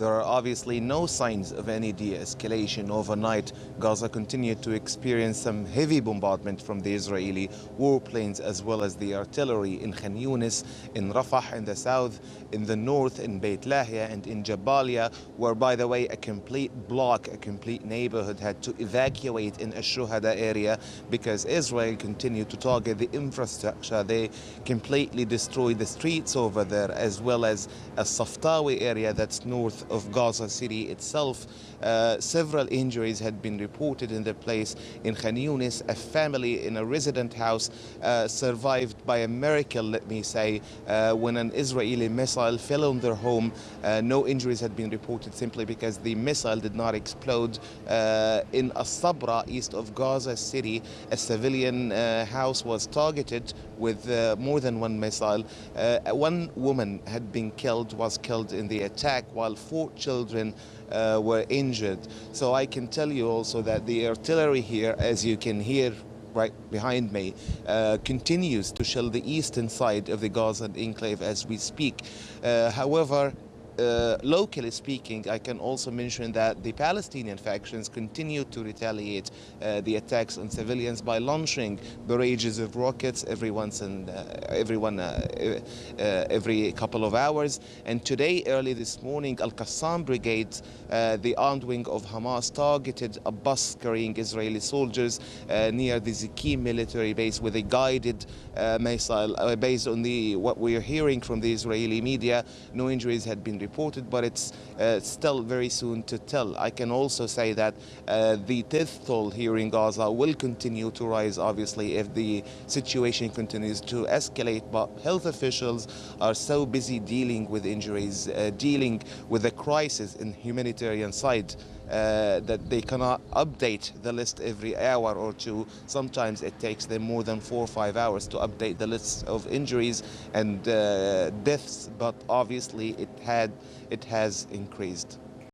There are obviously no signs of any de-escalation overnight. Gaza continued to experience some heavy bombardment from the Israeli warplanes as well as the artillery in Khan Yunis, in Rafah in the south, in the north, in Beit Lahia and in Jabalia, where, by the way, a complete block, a complete neighborhood had to evacuate in Ash-Shuhada area because Israel continued to target the infrastructure. They completely destroyed the streets over there, as well as a Sadawi area that's north of Gaza City itself. Several injuries had been reported in the place. In Khan Yunis, a family in a resident house survived by a miracle, let me say, when an Israeli missile fell on their home. No injuries had been reported simply because the missile did not explode. In As-Sabra, east of Gaza City, a civilian house was targeted with more than one missile. One woman had been killed, was killed in the attack, while 4 children were injured. So I can tell you also that the artillery here, as you can hear right behind me, continues to shell the eastern side of the Gazan enclave as we speak. However, locally speaking, I can also mention that the Palestinian factions continue to retaliate the attacks on civilians by launching barrages of rockets every couple of hours. And today, early this morning, Al-Qassam Brigade, the armed wing of Hamas, targeted a bus carrying Israeli soldiers near the Ziki military base with a guided missile. Based on what we are hearing from the Israeli media, no injuries had been reported, but it's still very soon to tell. I can also say that the death toll here in Gaza will continue to rise, obviously, if the situation continues to escalate, but health officials are so busy dealing with injuries, dealing with the crisis in humanitarian side, that they cannot update the list every hour or two. Sometimes it takes them more than 4 or 5 hours to update the list of injuries and deaths, but obviously it has increased.